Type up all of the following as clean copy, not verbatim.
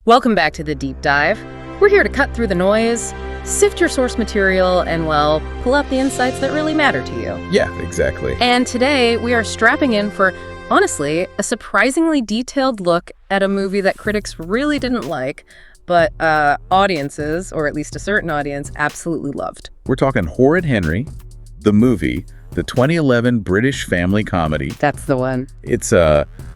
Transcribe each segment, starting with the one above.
Welcome back to The Deep Dive. We're here to cut through the noise, sift your source material, and, well, pull out the insights that really matter to you. Yeah, exactly. And today, we are strapping in for, honestly, a surprisingly detailed look at a movie that critics really didn't like, but audiences, or at least a certain audience, absolutely loved. We're talking Horrid Henry, the movie, the 2011 British family comedy. That's the one. It's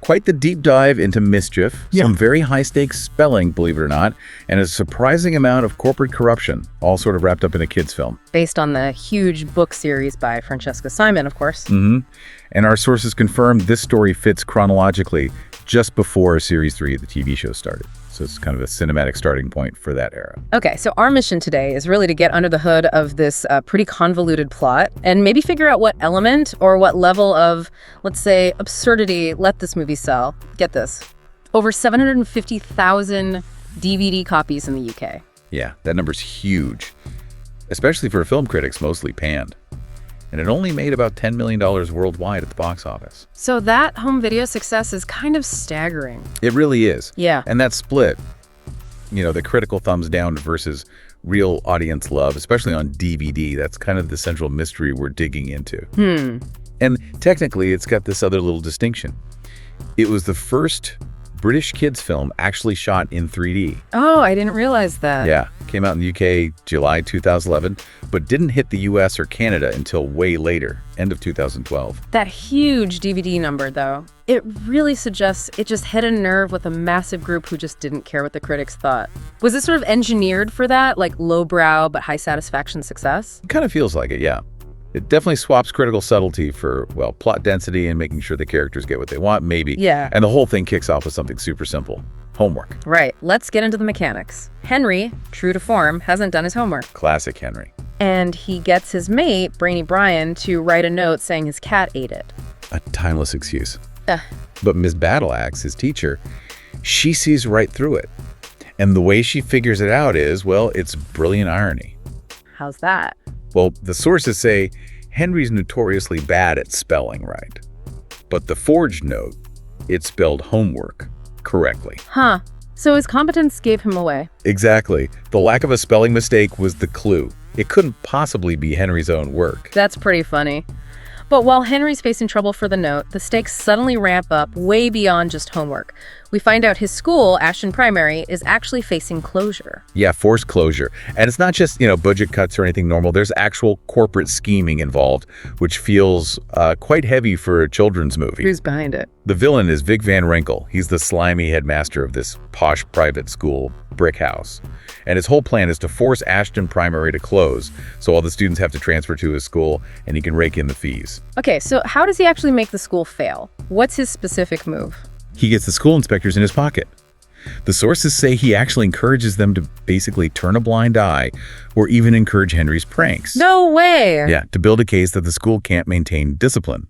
quite the deep dive into mischief, some very high-stakes spelling, believe it or not, and a surprising amount of corporate corruption, all sort of wrapped up in a kid's film. Based on the huge book series by Francesca Simon, of course. Mm-hmm. And our sources confirm this story fits chronologically just before Series 3 of the TV show started. So it's kind of a cinematic starting point for that era. Okay, so our mission today is really to get under the hood of this pretty convoluted plot and maybe figure out what element or what level of, let's say, absurdity let this movie sell. Get this. Over 750,000 DVD copies in the UK. Yeah, that number's huge, especially for film critics mostly panned. And it only made about $10 million worldwide at the box office. So that home video success is kind of staggering. It really is. Yeah. And that split, the critical thumbs down versus real audience love, especially on DVD, that's kind of the central mystery we're digging into. And technically, it's got this other little distinction. It was the first British kids film actually shot in 3D. Oh, I didn't realize that. Yeah, came out in the UK July 2011, but didn't hit the US or Canada until way later, end of 2012. That huge DVD number, though, it really suggests it just hit a nerve with a massive group who just didn't care what the critics thought. Was it sort of engineered for that, like lowbrow but high satisfaction success? It kind of feels like it, yeah. It definitely swaps critical subtlety for, well, plot density and making sure the characters get what they want, maybe. Yeah. And the whole thing kicks off with something super simple. Homework. Right. Let's get into the mechanics. Henry, true to form, hasn't done his homework. Classic Henry. And he gets his mate, Brainy Brian, to write a note saying his cat ate it. A timeless excuse. But Miss Battleaxe, his teacher, she sees right through it. And the way she figures it out is, well, it's brilliant irony. How's that? Well, the sources say Henry's notoriously bad at spelling right. But the forged note, it spelled homework correctly. Huh. So his competence gave him away. Exactly. The lack of a spelling mistake was the clue. It couldn't possibly be Henry's own work. That's pretty funny. But while Henry's facing trouble for the note, the stakes suddenly ramp up way beyond just homework. We find out his school, Ashton Primary, is actually facing closure. Yeah, forced closure. And it's not just, budget cuts or anything normal. There's actual corporate scheming involved, which feels quite heavy for a children's movie. Who's behind it? The villain is Vic Van Winkle. He's the slimy headmaster of this posh private school, Brick House. And his whole plan is to force Ashton Primary to close, so all the students have to transfer to his school, and he can rake in the fees. Okay, so how does he actually make the school fail? What's his specific move? He gets the school inspectors in his pocket. The sources say he actually encourages them to basically turn a blind eye or even encourage Henry's pranks. No way! Yeah, to build a case that the school can't maintain discipline.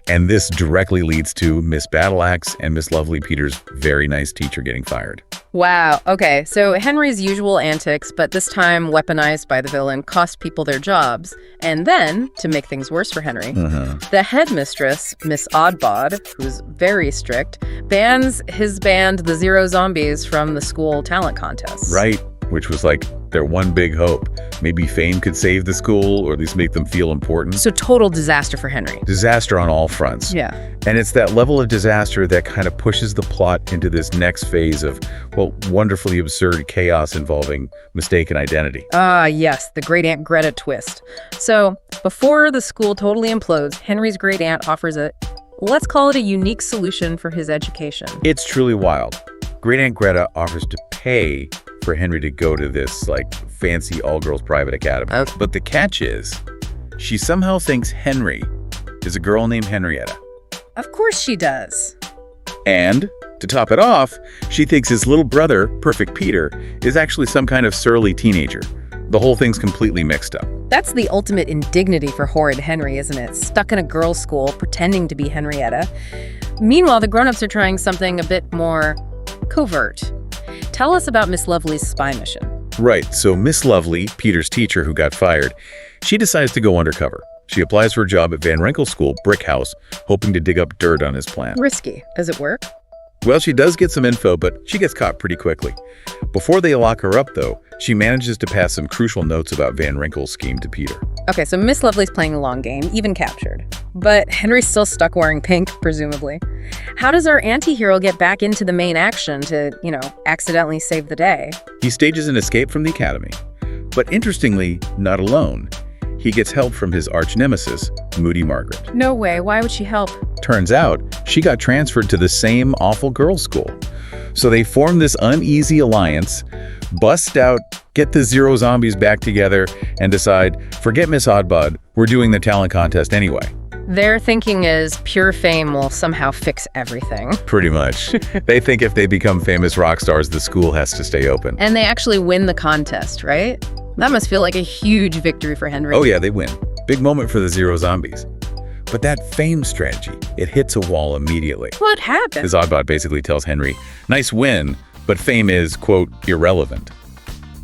And this directly leads to Miss Battleaxe and Miss Lovely Peter's very nice teacher getting fired. Wow. Okay, so Henry's usual antics, but this time weaponized by the villain, cost people their jobs. And then, to make things worse for Henry, the headmistress, Miss Oddbod, who's very strict, bans his band, the Zero Zombies, from the school talent contest. Right, which was like their one big hope. Maybe fame could save the school, or at least make them feel important. So total disaster for Henry. Disaster on all fronts. Yeah. And it's that level of disaster that kind of pushes the plot into this next phase of, well, wonderfully absurd chaos involving mistaken identity. Ah, yes, the great Aunt Greta twist. So, before the school totally implodes, Henry's great aunt offers let's call it a unique solution for his education. It's truly wild. Great Aunt Greta offers to pay for Henry to go to this, fancy all-girls private academy. Okay. But the catch is, she somehow thinks Henry is a girl named Henrietta. Of course she does. And, to top it off, she thinks his little brother, Perfect Peter, is actually some kind of surly teenager. The whole thing's completely mixed up. That's the ultimate indignity for Horrid Henry, isn't it? Stuck in a girls' school, pretending to be Henrietta. Meanwhile, the grown-ups are trying something a bit more covert. Tell us about Miss Lovely's spy mission. Right, so Miss Lovely, Peter's teacher who got fired, she decides to go undercover. She applies for a job at Van Winkle's school, Brick House, hoping to dig up dirt on his plan. Risky. Does it work? Well, she does get some info, but she gets caught pretty quickly. Before they lock her up, though, she manages to pass some crucial notes about Van Winkle's scheme to Peter. Okay, so Miss Lovely's playing the long game, even captured. But Henry's still stuck wearing pink, presumably. How does our anti-hero get back into the main action to, accidentally save the day? He stages an escape from the academy. But interestingly, not alone. He gets help from his arch-nemesis, Moody Margaret. No way, why would she help? Turns out, she got transferred to the same awful girls' school. So they form this uneasy alliance, bust out, get the Zero Zombies back together, and decide, forget Miss Oddbod, we're doing the talent contest anyway. Their thinking is pure fame will somehow fix everything. Pretty much. They think if they become famous rock stars, the school has to stay open. And they actually win the contest, right? That must feel like a huge victory for Henry. Oh yeah, they win. Big moment for the Zero Zombies. But that fame strategy, it hits a wall immediately. What happened? His Oddbot basically tells Henry, nice win, but fame is, quote, irrelevant.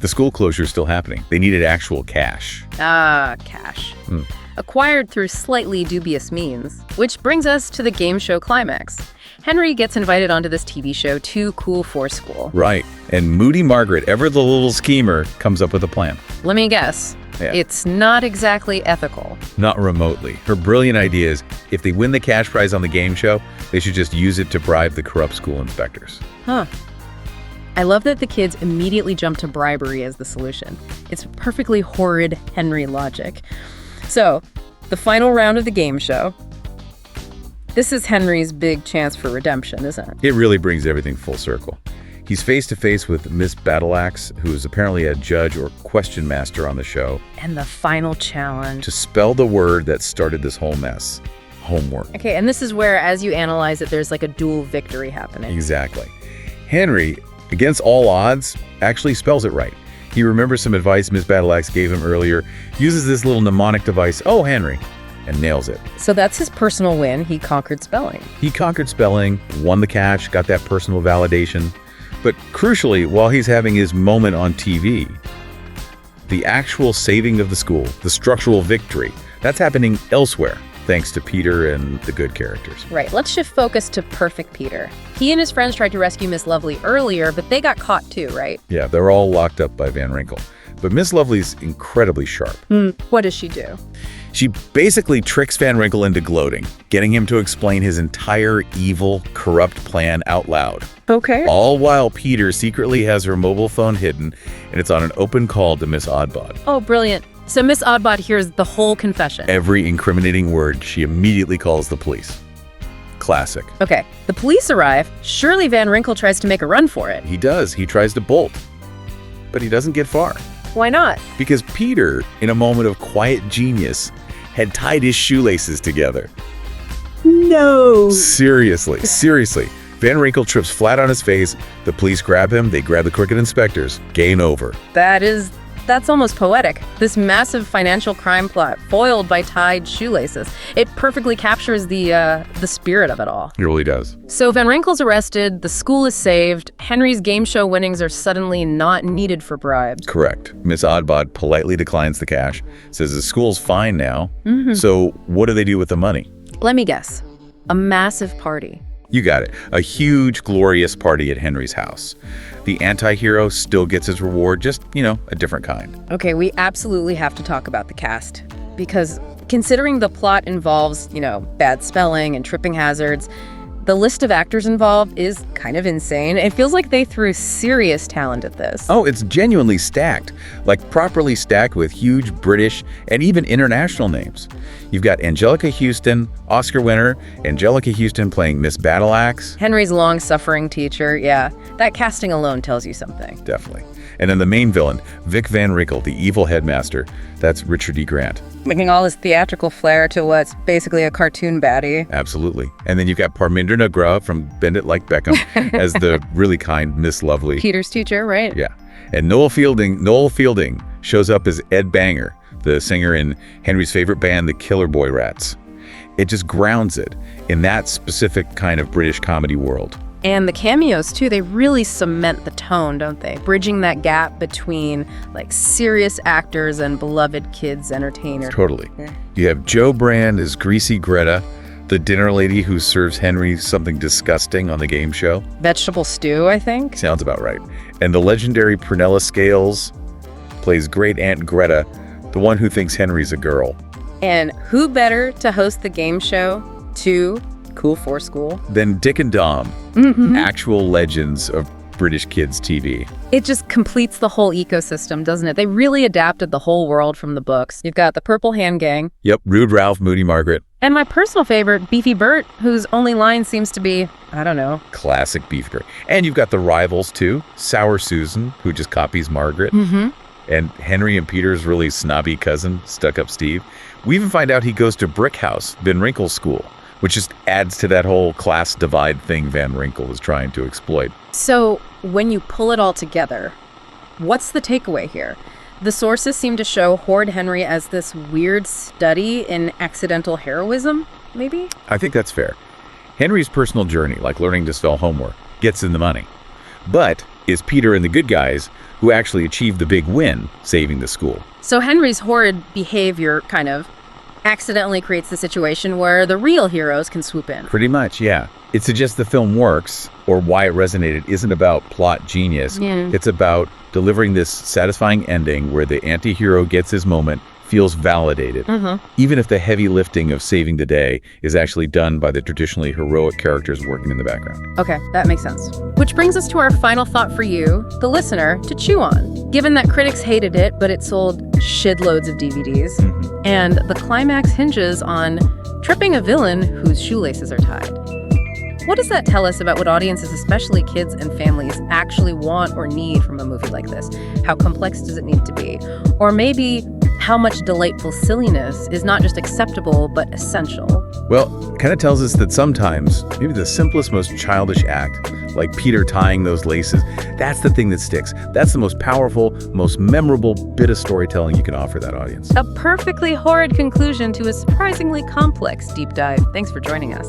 The school closure is still happening. They needed actual cash. Cash. Acquired through slightly dubious means. Which brings us to the game show climax. Henry gets invited onto this TV show, Too Cool for School. Right. And Moody Margaret, ever the little schemer, comes up with a plan. Let me guess. Yeah. It's not exactly ethical. Not remotely. Her brilliant idea is, if they win the cash prize on the game show, they should just use it to bribe the corrupt school inspectors. Huh. I love that the kids immediately jump to bribery as the solution. It's perfectly horrid Henry logic. So, the final round of the game show. This is Henry's big chance for redemption, isn't it? It really brings everything full circle. He's face-to-face with Miss Battleaxe, who is apparently a judge or question master on the show. And the final challenge. To spell the word that started this whole mess. Homework. Okay, and this is where, as you analyze it, there's like a dual victory happening. Exactly. Henry, against all odds, actually spells it right. He remembers some advice Miss Battleaxe gave him earlier, uses this little mnemonic device, oh, Henry, and nails it. So that's his personal win. He conquered spelling. He conquered spelling, won the cash, got that personal validation. But crucially, while he's having his moment on TV, the actual saving of the school, the structural victory, that's happening elsewhere, thanks to Peter and the good characters. Right, let's shift focus to Perfect Peter. He and his friends tried to rescue Miss Lovely earlier, but they got caught too, right? Yeah, they're all locked up by Van Winkle. But Miss Lovely's incredibly sharp. What does she do? She basically tricks Van Winkle into gloating, getting him to explain his entire evil, corrupt plan out loud. Okay. All while Peter secretly has her mobile phone hidden, and it's on an open call to Miss Oddbod. Oh, brilliant. So Miss Oddbod hears the whole confession. Every incriminating word, she immediately calls the police. Classic. Okay, the police arrive. Surely Van Winkle tries to make a run for it. He does. He tries to bolt. But he doesn't get far. Why not? Because Peter, in a moment of quiet genius, had tied his shoelaces together. No. Seriously. Van Winkle trips flat on his face. The police grab him. They grab the crooked inspectors. Game over. That's almost poetic. This massive financial crime plot foiled by tied shoelaces. It perfectly captures the spirit of it all. It really does. So Van Winkle's arrested, the school is saved, Henry's game show winnings are suddenly not needed for bribes. Correct. Miss Oddbod politely declines the cash, says the school's fine now. So what do they do with the money? Let me guess. A massive party. You got it. A huge, glorious party at Henry's house. The anti-hero still gets his reward, just, a different kind. Okay, we absolutely have to talk about the cast. Because considering the plot involves, bad spelling and tripping hazards, the list of actors involved is kind of insane. It feels like they threw serious talent at this. Oh, it's genuinely stacked. Like properly stacked with huge British and even international names. You've got Angelica Houston, Oscar winner, Angelica Houston playing Miss Battleaxe. Henry's long-suffering teacher, yeah. That casting alone tells you something. Definitely. And then the main villain, Vic Van Winkle, the evil headmaster. That's Richard E. Grant. Bringing all his theatrical flair to what's basically a cartoon baddie. Absolutely. And then you've got Parminder Nagra from Bend It Like Beckham as the really kind Miss Lovely. Peter's teacher, right? Yeah. And Noel Fielding shows up as Ed Banger, the singer in Henry's favorite band, the Killer Boy Rats. It just grounds it in that specific kind of British comedy world. And the cameos, too, they really cement the tone, don't they? Bridging that gap between, serious actors and beloved kids entertainers. Totally. You have Joe Brand as Greasy Greta, The dinner lady who serves Henry something disgusting on the game show. Vegetable stew, I think. Sounds about right. And the legendary Prunella Scales plays great Aunt Greta, the one who thinks Henry's a girl. And who better to host the game show to Cool for School than Dick and Dom, actual legends of British kids TV. It just completes the whole ecosystem, doesn't it? They really adapted the whole world from the books. You've got the Purple Hand Gang. Yep, Rude Ralph, Moody Margaret. And my personal favorite, Beefy Bert, whose only line seems to be, I don't know. Classic Beefy Bert. And you've got the rivals, too. Sour Susan, who just copies Margaret. And Henry and Peter's really snobby cousin, Stuck-Up Steve. We even find out he goes to Brick House, Van Winkle's school, which just adds to that whole class divide thing Van Winkle is trying to exploit. So when you pull it all together, what's the takeaway here? The sources seem to show Horrid Henry as this weird study in accidental heroism, maybe? I think that's fair. Henry's personal journey, like learning to spell homework, gets in the money. But is Peter and the good guys who actually achieve the big win, saving the school. So Henry's horrid behavior kind of accidentally creates the situation where the real heroes can swoop in. Pretty much, yeah. It suggests the film works, or why it resonated isn't about plot genius. It's about delivering this satisfying ending where the anti-hero gets his moment, feels validated, even if the heavy lifting of saving the day is actually done by the traditionally heroic characters working in the background. Okay, that makes sense. Which brings us to our final thought for you, the listener, to chew on. Given that critics hated it, but it sold shitloads of DVDs, and the climax hinges on tripping a villain whose shoelaces are tied. What does that tell us about what audiences, especially kids and families, actually want or need from a movie like this? How complex does it need to be? Or maybe how much delightful silliness is not just acceptable, but essential? Well, it kind of tells us that sometimes, maybe the simplest, most childish act, like Peter tying those laces, that's the thing that sticks. That's the most powerful, most memorable bit of storytelling you can offer that audience. A perfectly horrid conclusion to a surprisingly complex deep dive. Thanks for joining us.